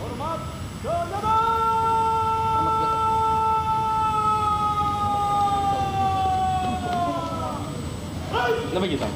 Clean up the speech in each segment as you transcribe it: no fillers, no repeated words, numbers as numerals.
Hormat senjata. Kenapa kita?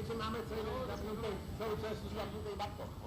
co máme celou cestu zapnutý batoh.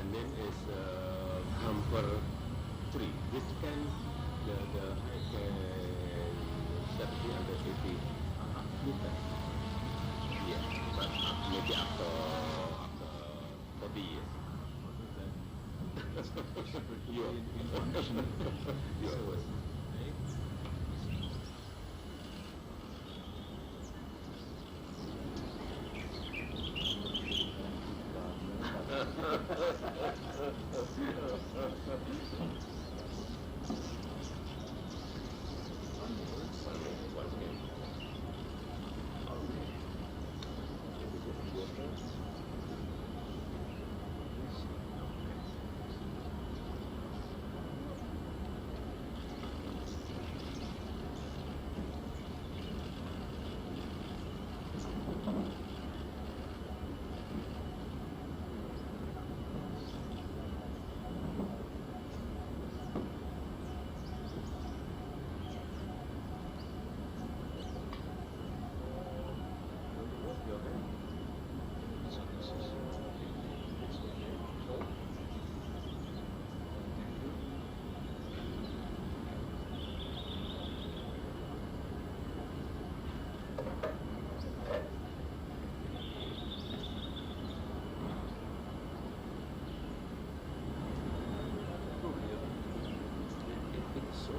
and then is camper 3, which can the I can serve under city Duta. Yeah, but maybe after 40 years. Your information. Yours.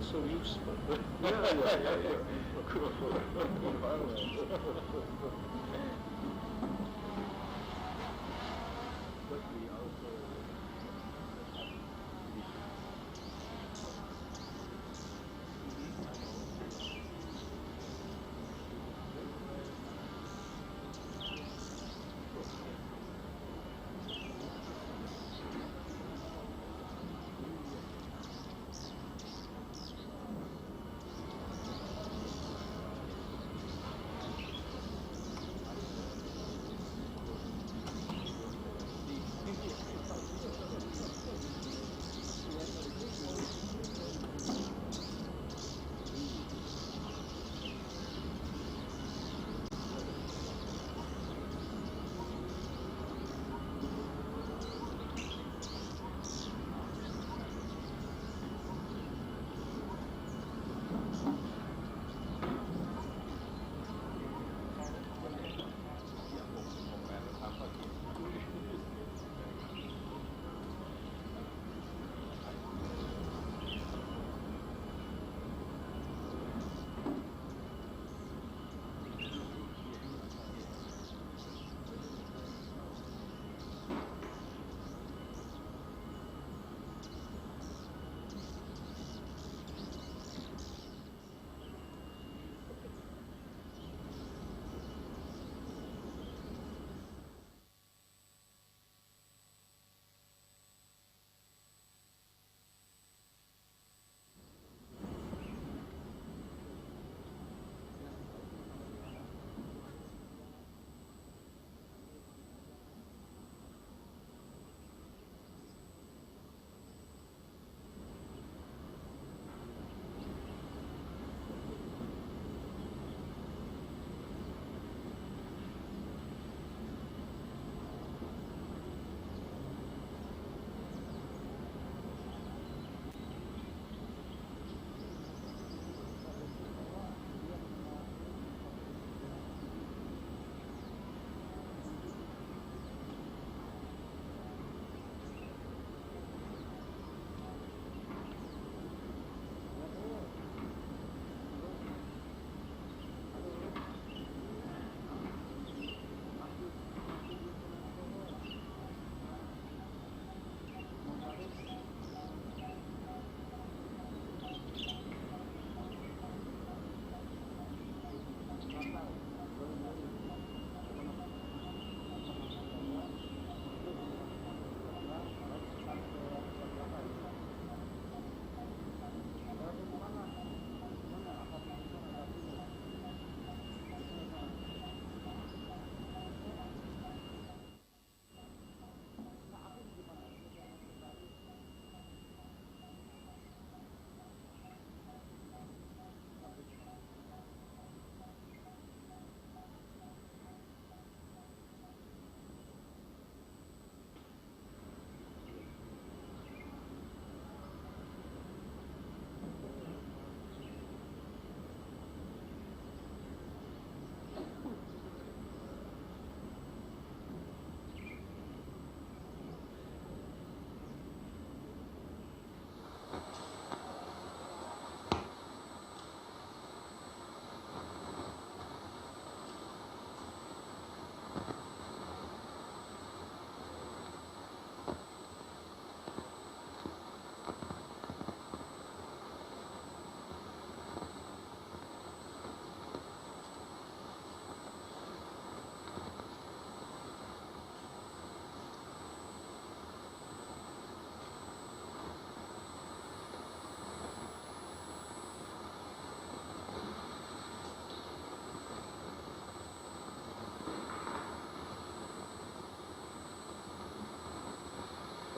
So useful. Yeah. But we also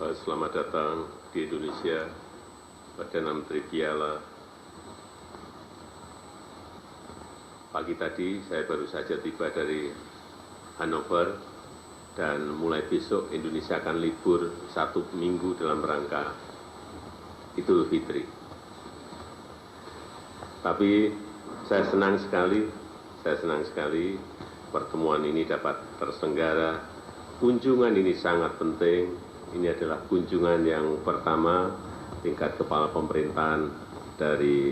Selamat datang di Indonesia, Perdana Menteri Biala. Pagi tadi saya baru saja tiba dari Hannover dan mulai besok Indonesia akan libur 1 minggu dalam rangka Idul Fitri. Tapi saya senang sekali pertemuan ini dapat terselenggara. Kunjungan ini sangat penting. Ini adalah kunjungan yang pertama tingkat kepala pemerintahan dari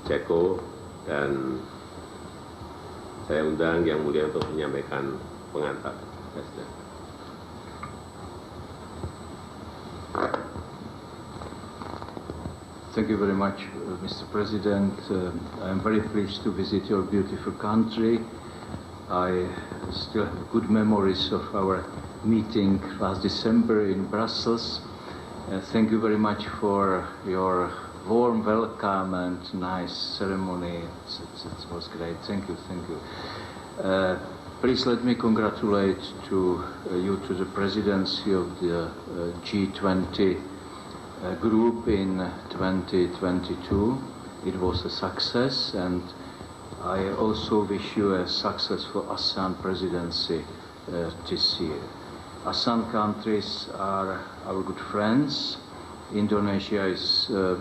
Ceko, dan saya undang Yang Mulia untuk menyampaikan pengantar. Thank you very much, Mr. President. I am very pleased to visit your beautiful country. I still have good memories of our meeting last December in Brussels. Thank you very much for your warm welcome and nice ceremony. It was great. Thank you, thank you. Please let me congratulate you to the presidency of the G20 group in 2022. It was a success, and I also wish you a successful ASEAN presidency this year. ASEAN countries are our good friends. Indonesia is a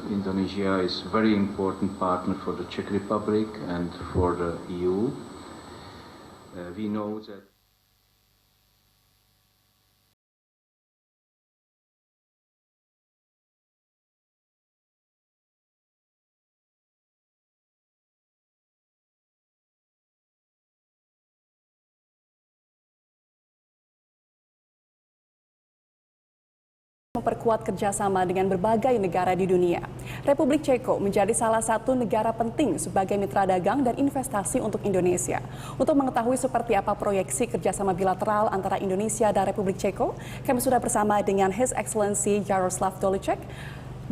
very important partner for the Czech Republic and for the EU. We know that memperkuat kerjasama dengan berbagai negara di dunia. Republik Ceko menjadi salah satu negara penting sebagai mitra dagang dan investasi untuk Indonesia. Untuk mengetahui seperti apa proyeksi kerjasama bilateral antara Indonesia dan Republik Ceko, kami sudah bersama dengan His Excellency Jaroslav Dolecek,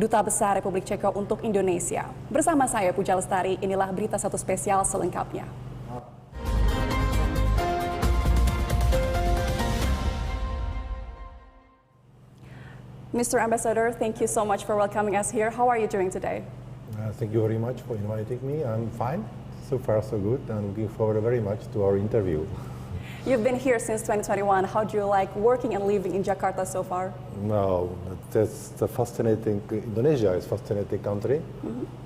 Duta Besar Republik Ceko untuk Indonesia. Bersama saya Pudja Lestari, inilah BeritaSatu Spesial selengkapnya. Mr. Ambassador, thank you so much for welcoming us here. How are you doing today? Thank you very much for inviting me. I'm fine. So far, so good. I'm looking forward very much to our interview. You've been here since 2021. How do you like working and living in Jakarta so far? No, that's the fascinating. Indonesia is a fascinating country.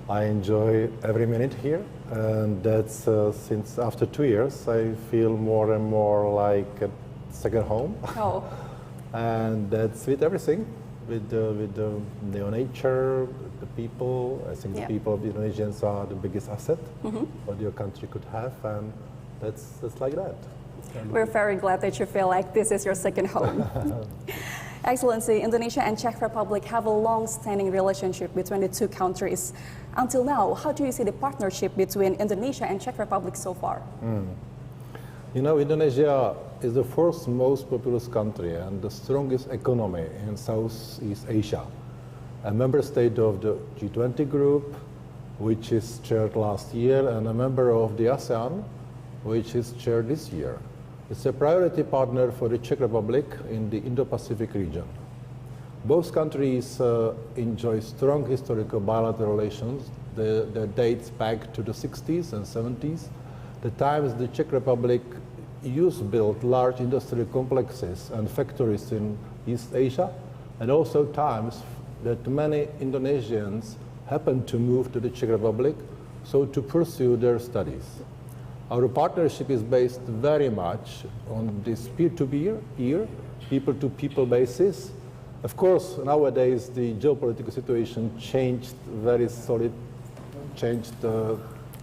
I enjoy every minute here, and that's since after 2 years, I feel more and more like a second home. Oh. And that's with everything. With the nature, the people. I think the people of the Indonesians are the biggest asset what your country could have, and that's like that. We're very glad that you feel like this is your second home. Excellency, Indonesia and Czech Republic have a long-standing relationship between the two countries. Until now, how do you see the partnership between Indonesia and Czech Republic so far? You know, Indonesia is the fourth most populous country and the strongest economy in Southeast Asia. A member state of the G20 group, which is chaired last year, and a member of the ASEAN, which is chaired this year. It's a priority partner for the Czech Republic in the Indo-Pacific region. Both countries enjoy strong historical bilateral relations that dates back to the 60s and 70s, the times the Czech Republic built large industrial complexes and factories in East Asia, and also times that many Indonesians happened to move to the Czech Republic so to pursue their studies. Our partnership is based very much on this peer-to-peer, people-to-people basis. Of course, nowadays the geopolitical situation changed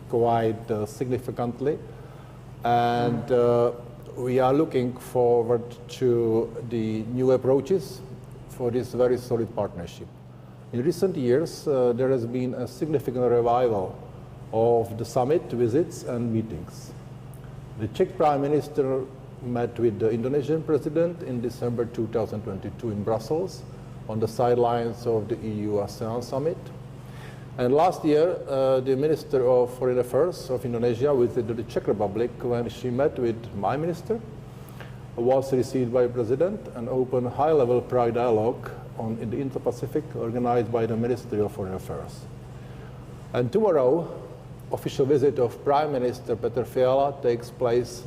quite significantly, and we are looking forward to the new approaches for this very solid partnership. In recent years, there has been a significant revival of the summit visits and meetings. The Czech Prime Minister met with the Indonesian President in December 2022 in Brussels on the sidelines of the EU-ASEAN summit. And last year, the Minister of Foreign Affairs of Indonesia visited the Czech Republic when she met with my minister. was received by the President and opened high-level Prague dialogue on the Indo-Pacific organized by the Ministry of Foreign Affairs. And tomorrow, official visit of Prime Minister Petr Fiala takes place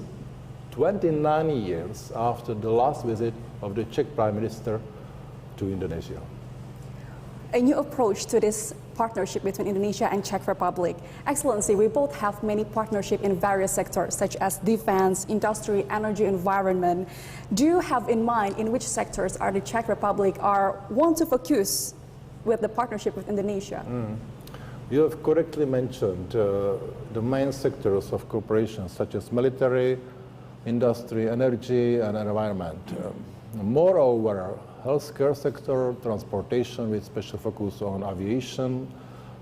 29 years after the last visit of the Czech Prime Minister to Indonesia. A new approach to this partnership between Indonesia and Czech Republic. Excellency, we both have many partnerships in various sectors, such as defense, industry, energy, environment. Do you have in mind in which sectors are the Czech Republic want to focus with the partnership with Indonesia? You have correctly mentioned the main sectors of cooperation, such as military, industry, energy, and environment. Moreover, healthcare sector, transportation with special focus on aviation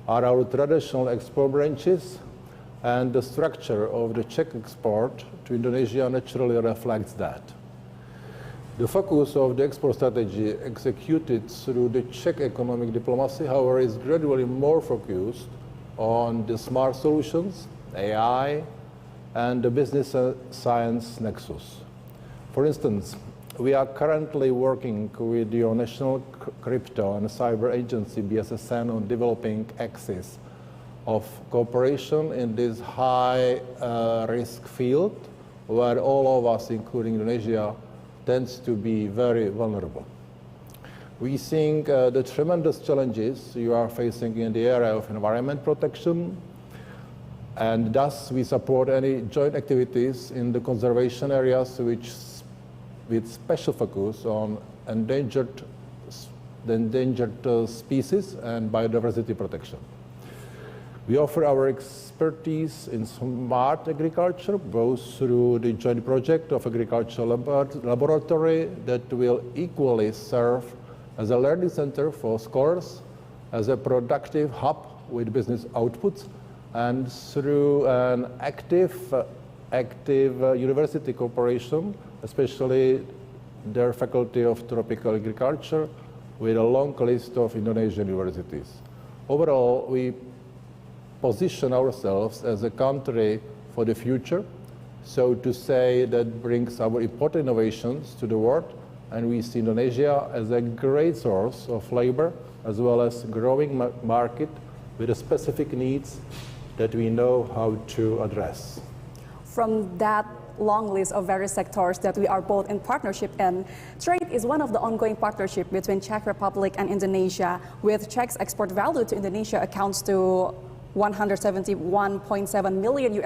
are our traditional export branches, and the structure of the Czech export to Indonesia naturally reflects that. The focus of the export strategy executed through the Czech economic diplomacy, however, is gradually more focused on the smart solutions, AI, and the business science nexus. For instance, we are currently working with the National Crypto and Cyber Agency, BSSN, on developing axis of cooperation in this high-risk field, where all of us, including Indonesia, tends to be very vulnerable. We think the tremendous challenges you are facing in the area of environment protection, and thus we support any joint activities in the conservation areas with special focus on endangered species and biodiversity protection. We offer our expertise in smart agriculture, both through the joint project of agricultural laboratory that will equally serve as a learning center for scholars, as a productive hub with business outputs, and through an active university cooperation, especially their Faculty of Tropical Agriculture, with a long list of Indonesian universities. Overall, we position ourselves as a country for the future, so to say, that brings our important innovations to the world, and we see Indonesia as a great source of labor, as well as growing market with the specific needs that we know how to address. From that long list of various sectors that we are both in partnership in, trade is one of the ongoing partnership between Czech Republic and Indonesia, with Czech's export value to Indonesia accounts to $171.7 million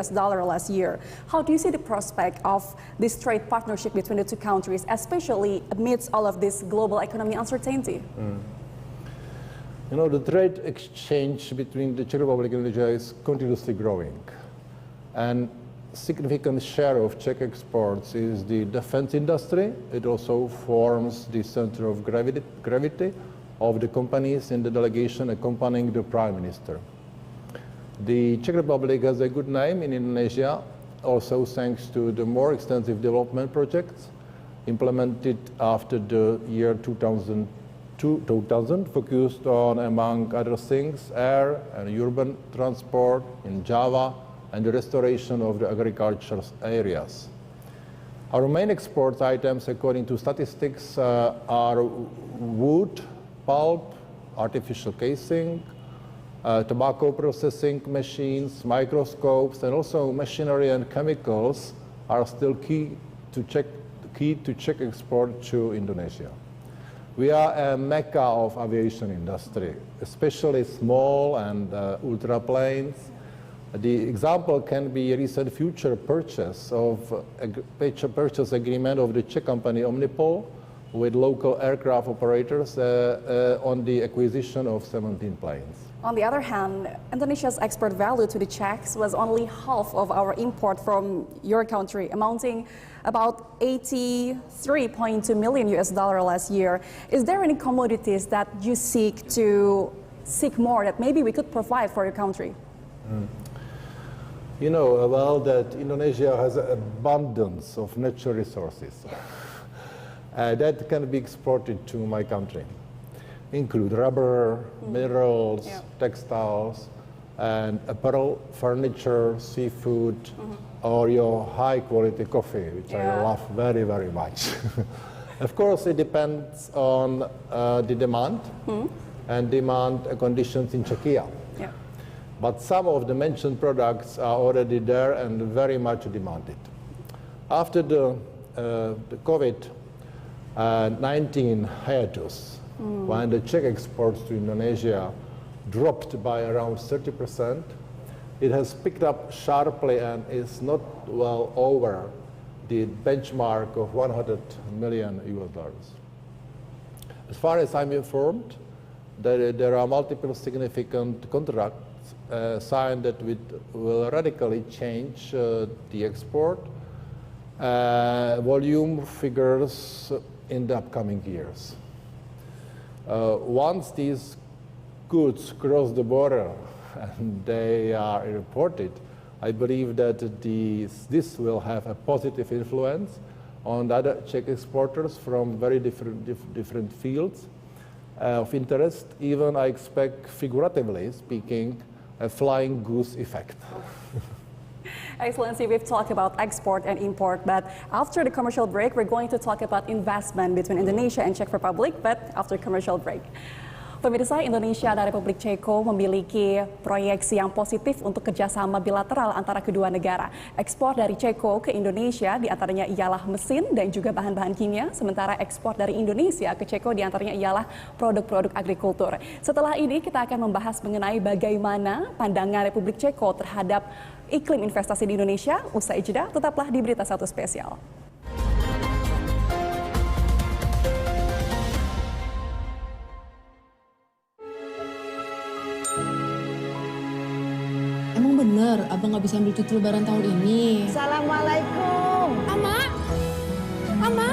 last year. How do you see the prospect of this trade partnership between the two countries, especially amidst all of this global economic uncertainty? You know, the trade exchange between the Czech Republic and Indonesia is continuously growing. And significant share of Czech exports is the defense industry. It also forms the center of gravity of the companies in the delegation accompanying the Prime Minister. The Czech Republic has a good name in Indonesia, also thanks to the more extensive development projects implemented after the year 2000, focused on, among other things, air and urban transport in Java and the restoration of the agricultural areas. Our main export items, according to statistics, are wood, pulp, artificial casing, tobacco processing machines, microscopes, and also machinery and chemicals are still key to Czech export to Indonesia. We are a mecca of aviation industry, especially small and ultra planes. The example can be a recent future purchase agreement of the Czech company Omnipol with local aircraft operators on the acquisition of 17 planes. On the other hand, Indonesia's export value to the Czechs was only half of our import from your country, amounting about $83.2 million last year. Is there any commodities that you seek more that maybe we could provide for your country? You know well that Indonesia has an abundance of natural resources that can be exported to my country. Include rubber, minerals, textiles, and apparel, furniture, seafood, or your high-quality coffee, which I love very, very much. Of course, it depends on the demand and demand conditions in Czechia. Yeah. But some of the mentioned products are already there and very much demanded. After the COVID-19 hiatus, when the Czech exports to Indonesia dropped by around 30%, it has picked up sharply and is not well over the benchmark of $100 million. As far as I'm informed, there are multiple significant contracts signed that will radically change the export volume figures in the upcoming years. Once these goods cross the border and they are reported, I believe that this will have a positive influence on the other Czech exporters from very different fields of interest. Even I expect, figuratively speaking, a flying goose effect. Excellency, we've talked about export and import, but after the commercial break, we're going to talk about investment between Indonesia and Czech Republic, but after commercial break. Pemirsa, Indonesia dan Republik Ceko memiliki proyeksi yang positif untuk kerjasama bilateral antara kedua negara. Ekspor dari Ceko ke Indonesia diantaranya ialah mesin dan juga bahan-bahan kimia, sementara ekspor dari Indonesia ke Ceko diantaranya ialah produk-produk agrikultur. Setelah ini kita akan membahas mengenai bagaimana pandangan Republik Ceko terhadap iklim investasi di Indonesia. Usai jeda, tetaplah di BeritaSatu Spesial. Emang bener abang nggak bisa ambil cuti lebaran tahun ini? Assalamualaikum. Ama? Ama?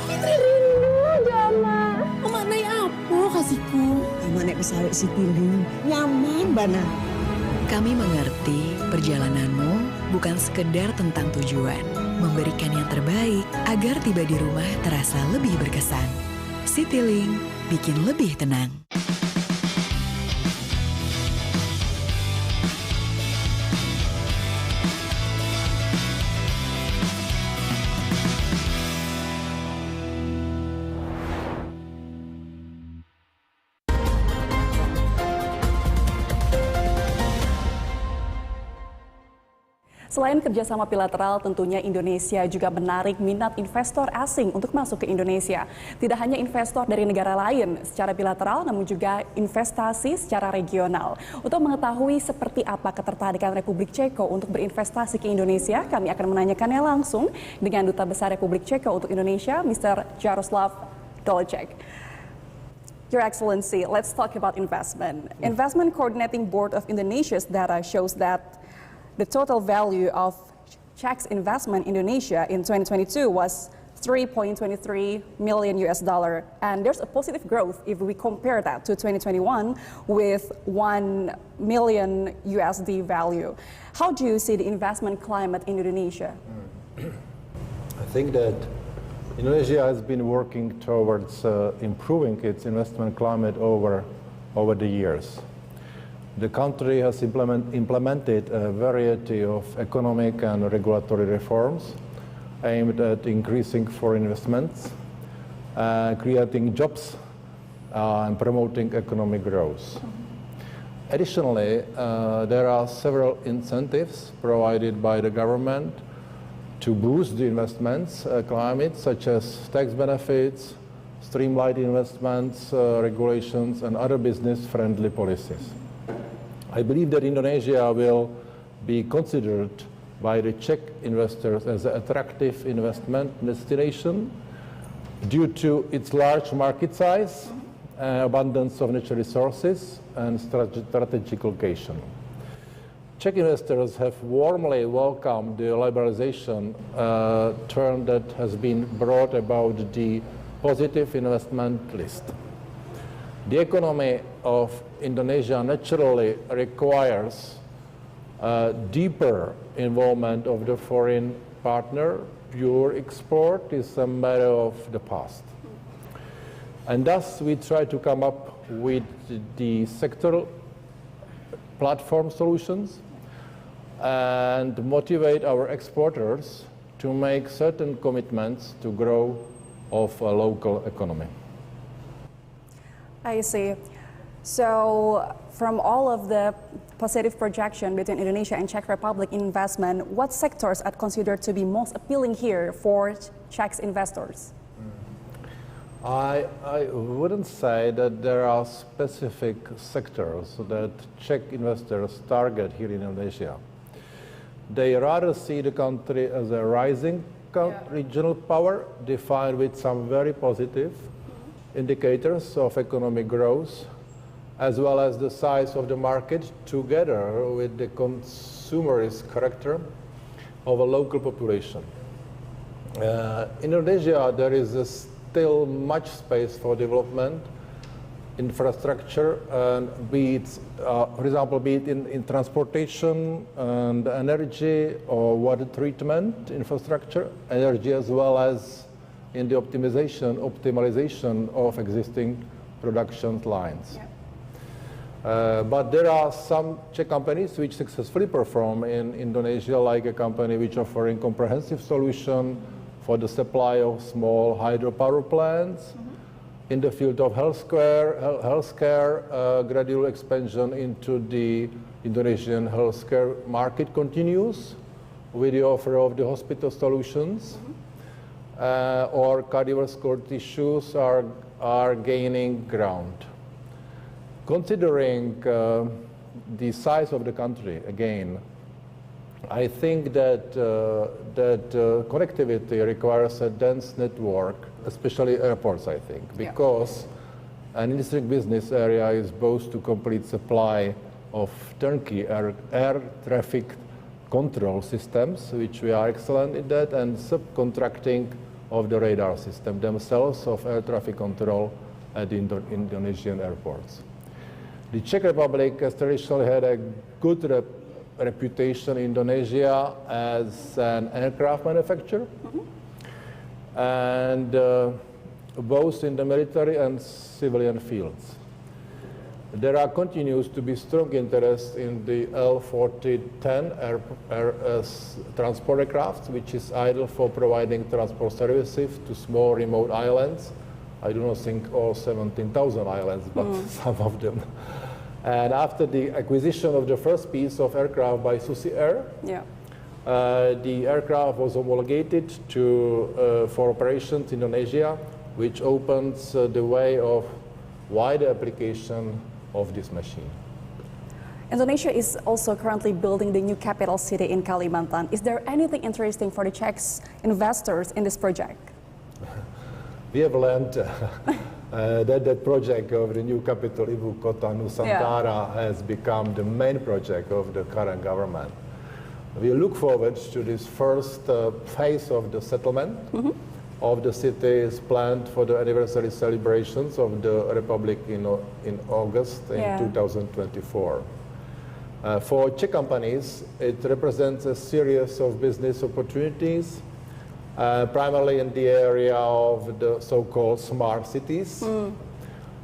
Fitri rindu aja, Ama. Ama naik apa kasihku? Ama naik pesawat Citylink. Nyaman, Bana. Kami mengerti perjalananmu bukan sekedar tentang tujuan. Memberikan yang terbaik agar tiba di rumah terasa lebih berkesan. Citylink bikin lebih tenang. Selain kerjasama bilateral, tentunya Indonesia juga menarik minat investor asing untuk masuk ke Indonesia. Tidak hanya investor dari negara lain secara bilateral, namun juga investasi secara regional. Untuk mengetahui seperti apa ketertarikan Republik Ceko untuk berinvestasi ke Indonesia, kami akan menanyakannya langsung dengan Duta Besar Republik Ceko untuk Indonesia, Mr. Jaroslav Dolecek. Your Excellency, let's talk about investment. Investment Coordinating Board of Indonesia's data shows that the total value of Czech's investment in Indonesia in 2022 was $3.23 million, and there's a positive growth if we compare that to 2021 with $1 million value. How do you see the investment climate in Indonesia? I think that Indonesia has been working towards improving its investment climate over the years. The country has implemented a variety of economic and regulatory reforms aimed at increasing foreign investments, creating jobs, and promoting economic growth. Additionally, there are several incentives provided by the government to boost the investments climate, such as tax benefits, streamlined investments, regulations, and other business-friendly policies. I believe that Indonesia will be considered by the Czech investors as an attractive investment destination due to its large market size, abundance of natural resources, and strategic location. Czech investors have warmly welcomed the liberalization term that has been brought about the positive investment list. The economy of Indonesia naturally requires deeper involvement of the foreign partner. Pure export is a matter of the past. And thus we try to come up with the sectoral platform solutions and motivate our exporters to make certain commitments to grow of a local economy. I see. So from all of the positive projection between Indonesia and Czech Republic investment, what sectors are considered to be most appealing here for Czech investors? I wouldn't say that there are specific sectors that Czech investors target here in Indonesia. They rather see the country as a rising regional power defined with some very positive indicators of economic growth, as well as the size of the market, together with the consumerist character of a local population. In Indonesia, there is still much space for development, infrastructure, and for example, be it in transportation and energy or water treatment infrastructure, energy, as well as in the optimization of existing production lines. But there are some Czech companies which successfully perform in Indonesia, like a company which offering comprehensive solution for the supply of small hydropower plants. In the field of healthcare, gradual expansion into the Indonesian healthcare market continues with the offer of the hospital solutions, or cardiovascular tissues are gaining ground. Considering the size of the country, again, I think that connectivity requires a dense network, especially airports, I think, because an industry business area is both to complete supply of turnkey air traffic control systems, which we are excellent in that, and subcontracting of the radar system themselves of air traffic control at the Indonesian airports. The Czech Republic has traditionally had a good reputation in Indonesia as an aircraft manufacturer, and both in the military and civilian fields. There continues to be strong interest in the L-4010 transport aircraft, which is ideal for providing transport services to small remote islands. I do not think all 17,000 islands, but some of them. And after the acquisition of the first piece of aircraft by Susi Air, the aircraft was homologated for operations in Indonesia, which opens the way of wider application of this machine. Indonesia is also currently building the new capital city in Kalimantan. Is there anything interesting for the Czech investors in this project? We have learned that the project of the new capital, Ibu Kota Nusantara, has become the main project of the current government. We look forward to this first phase of the settlement of the city is planned for the anniversary celebrations of the Republic in August in 2024. For Czech companies, it represents a series of business opportunities, primarily in the area of the so-called smart cities,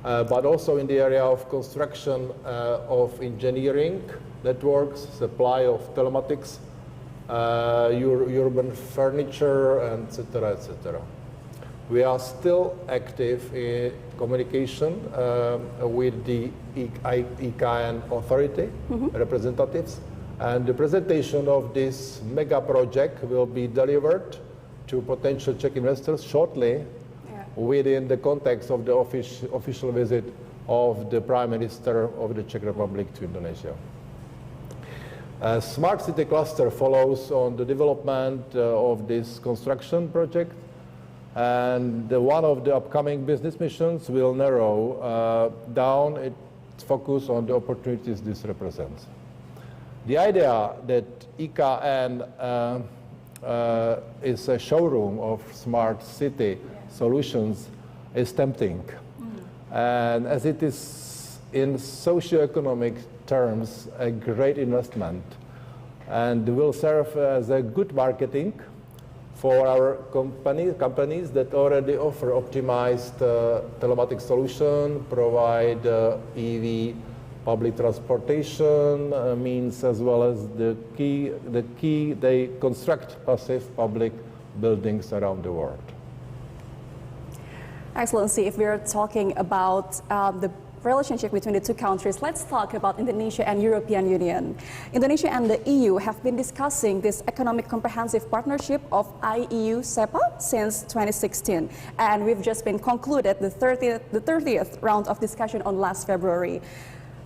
but also in the area of construction of engineering networks, supply of telematics, urban furniture, and etc., etc. We are still active in communication with the EKN authority representatives, and the presentation of this mega project will be delivered to potential Czech investors shortly within the context of the official visit of the Prime Minister of the Czech Republic to Indonesia. A smart city cluster follows on the development of this construction project, and one of the upcoming business missions will narrow down its focus on the opportunities this represents. The idea that EKN is a showroom of smart city solutions is tempting. And as it is in socioeconomic terms a great investment, and will serve as a good marketing for our companies that already offer optimized telematic solution, provide EV Public transportation means, as well as the key, they construct passive public buildings around the world. Excellency, if we're talking about the relationship between the two countries, let's talk about Indonesia and European Union. Indonesia and the EU have been discussing this economic comprehensive partnership of EU CEPA since 2016, and we've just been concluded the 30th round of discussion on last February.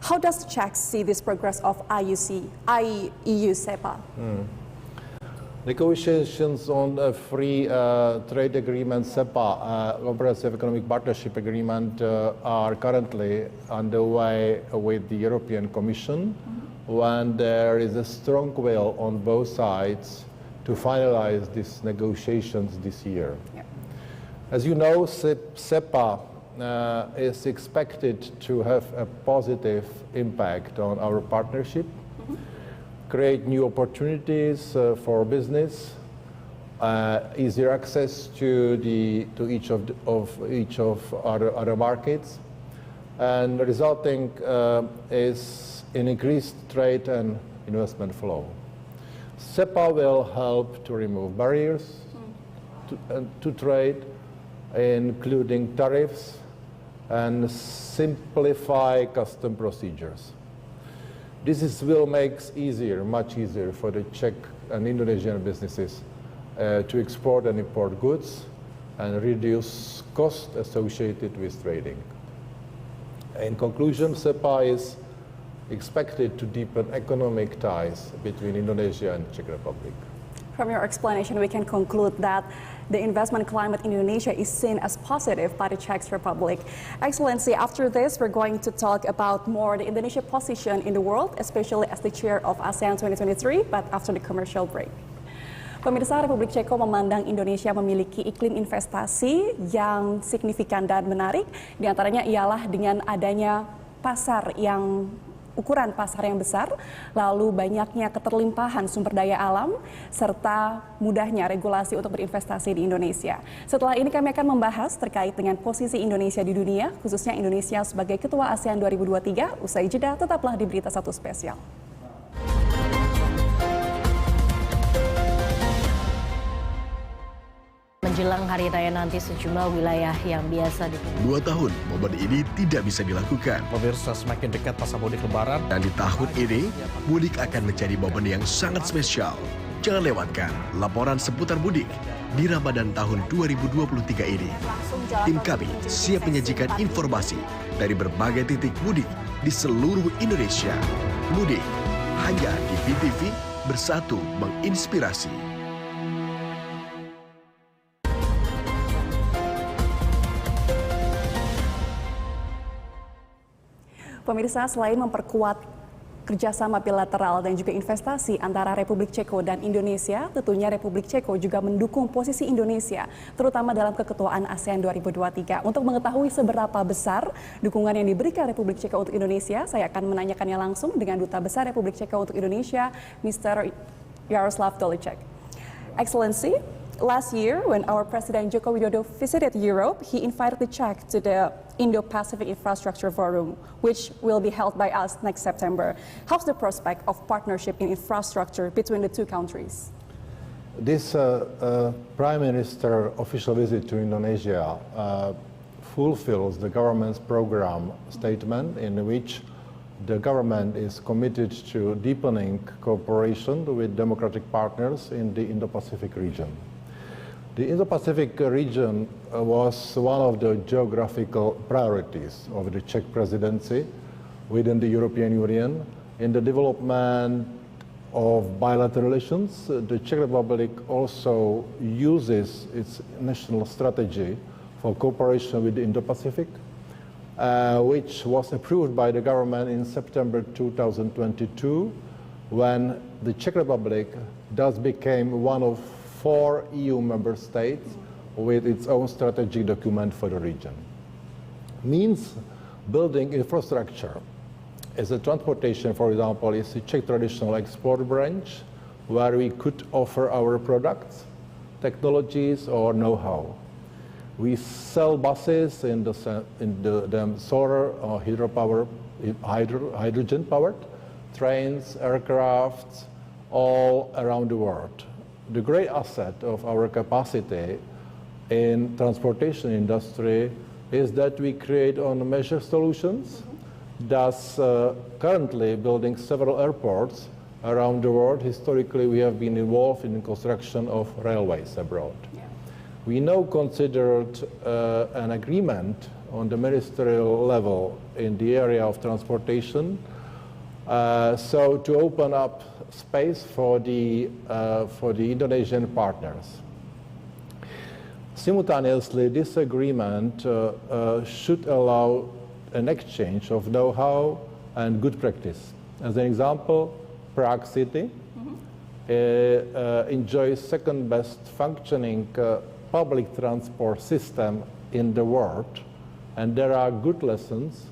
How does Czech see this progress of EU CEPA? Negotiations on a free trade agreement, CEPA, Comprehensive Economic Partnership Agreement, are currently underway with the European Commission, when there is a strong will on both sides to finalize these negotiations this year. Yeah. As you know, CEPA is expected to have a positive impact on our partnership, create new opportunities for business, easier access to each of our other markets, and resulting is in increased trade and investment flow. CEPA will help to remove barriers to trade, including tariffs, and simplify custom procedures. This will make it much easier for the Czech and Indonesian businesses to export and import goods and reduce costs associated with trading. In conclusion, CEPA is expected to deepen economic ties between Indonesia and Czech Republic. From your explanation, we can conclude that the investment climate in Indonesia is seen as positive by the Czech Republic. Excellency, after this, we're going to talk about more the Indonesia position in the world, especially as the chair of ASEAN 2023, but after the commercial break. Pemirsa, Republik Ceko memandang Indonesia memiliki iklim investasi yang signifikan dan menarik. Di antaranya ialah dengan adanya pasar yang ukuran pasar yang besar, lalu banyaknya keterlimpahan sumber daya alam, serta mudahnya regulasi untuk berinvestasi di Indonesia. Setelah ini kami akan membahas terkait dengan posisi Indonesia di dunia, khususnya Indonesia sebagai Ketua ASEAN 2023. Usai jeda, tetaplah di BeritaSatu Spesial. Menjelang hari raya nanti, sejumlah wilayah yang biasa 2 tahun momen ini tidak bisa dilakukan. Pemirsa, semakin dekat masa mudik lebaran. Dan di tahun ini, mudik akan menjadi momen yang sangat spesial. Jangan lewatkan laporan seputar mudik di Ramadan tahun 2023 ini. Tim kami siap menyajikan informasi dari berbagai titik mudik di seluruh Indonesia. Mudik hanya di BTV, bersatu menginspirasi. Pemirsa, selain memperkuat kerjasama bilateral dan juga investasi antara Republik Ceko dan Indonesia, tentunya Republik Ceko juga mendukung posisi Indonesia, terutama dalam keketuaan ASEAN 2023. Untuk mengetahui seberapa besar dukungan yang diberikan Republik Ceko untuk Indonesia, saya akan menanyakannya langsung dengan Duta Besar Republik Ceko untuk Indonesia, Mr. Jaroslav Dolecek. Excellency, last year, when our President Joko Widodo visited Europe, he invited the Czech to the Indo-Pacific Infrastructure Forum, which will be held by us next September. How's the prospect of partnership in infrastructure between the two countries? This Prime Minister official visit to Indonesia fulfills the government's program statement, in which the government is committed to deepening cooperation with democratic partners in the Indo-Pacific region. The Indo-Pacific region was one of the geographical priorities of the Czech presidency within the European Union. In the development of bilateral relations, the Czech Republic also uses its national strategy for cooperation with the Indo-Pacific, which was approved by the government in September 2022, when the Czech Republic thus became one of 4 EU member states with its own strategic document for the region. Means building infrastructure as a transportation, for example, is the Czech traditional export branch, where we could offer our products, technologies, or know-how. We sell buses in the solar or hydrogen powered, trains, aircrafts, all around the world. The great asset of our capacity in transportation industry is that we create on-measure solutions, thus currently building several airports around the world. Historically, we have been involved in the construction of railways abroad. Yeah. We now considered an agreement on the ministerial level in the area of transportation, so to open up space for the Indonesian partners. Simultaneously, this agreement should allow an exchange of know-how and good practice. As an example, Prague City enjoys second best functioning public transport system in the world, and there are good lessons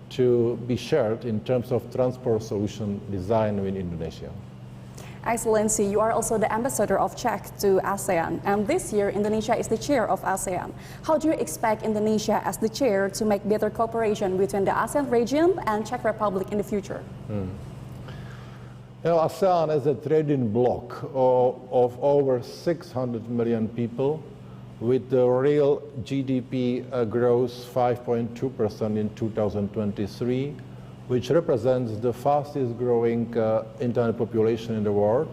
to be shared in terms of transport solution design in Indonesia. Excellency, you are also the ambassador of Czech to ASEAN, and this year Indonesia is the chair of ASEAN. How do you expect Indonesia as the chair to make better cooperation between the ASEAN region and Czech Republic in the future? You know, ASEAN is a trading bloc of over 600 million people, with the real GDP growth 5.2% in 2023, which represents the fastest growing internet population in the world.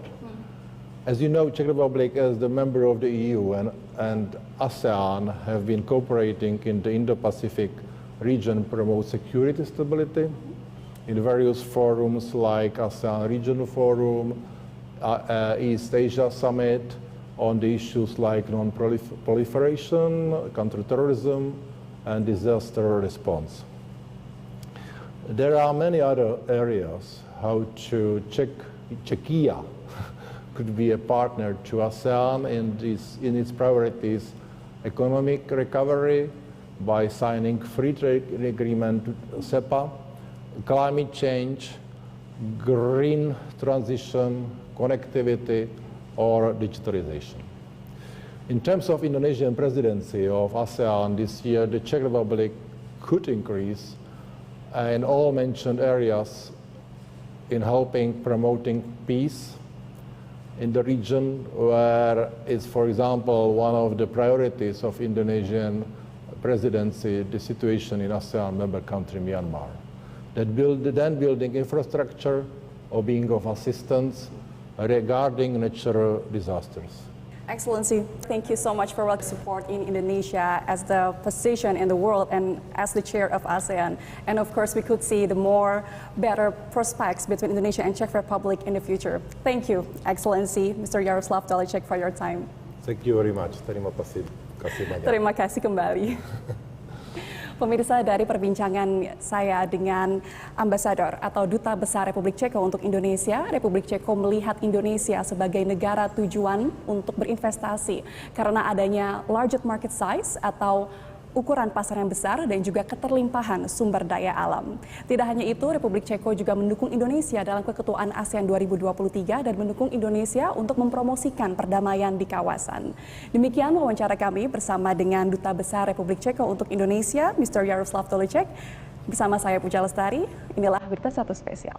As you know, Czech Republic, as the member of the EU and ASEAN, have been cooperating in the Indo-Pacific region, promote security stability in various forums like ASEAN Regional Forum, East Asia Summit, on the issues like non-proliferation, counterterrorism, and disaster response. There are many other areas how Czechia could be a partner to ASEAN in its priorities: economic recovery by signing free trade agreement CEPA, climate change, green transition, connectivity, or digitalization. In terms of Indonesian presidency of ASEAN this year, the Czech Republic could increase in all mentioned areas in helping promoting peace in the region, where it's, for example, one of the priorities of Indonesian presidency, the situation in ASEAN member country Myanmar. Then building infrastructure or being of assistance regarding natural disasters. Excellency, thank you so much for your support in Indonesia as the position in the world and as the chair of ASEAN. And of course, we could see the more better prospects between Indonesia and Czech Republic in the future. Thank you, Excellency, Mr. Jaroslav Dolecek, for your time. Thank you very much. Terima kasih banyak. Terima kasih kembali. Pemirsa, dari perbincangan saya dengan ambasador atau Duta Besar Republik Ceko untuk Indonesia, Republik Ceko melihat Indonesia sebagai negara tujuan untuk berinvestasi karena adanya large market size atau ukuran pasar yang besar dan juga keterlimpahan sumber daya alam. Tidak hanya itu, Republik Ceko juga mendukung Indonesia dalam keketuaan ASEAN 2023 dan mendukung Indonesia untuk mempromosikan perdamaian di kawasan. Demikian wawancara kami bersama dengan Duta Besar Republik Ceko untuk Indonesia, Mr. Jaroslav Dolecek. Bersama saya Pudja Lestari, inilah BeritaSatu Spesial.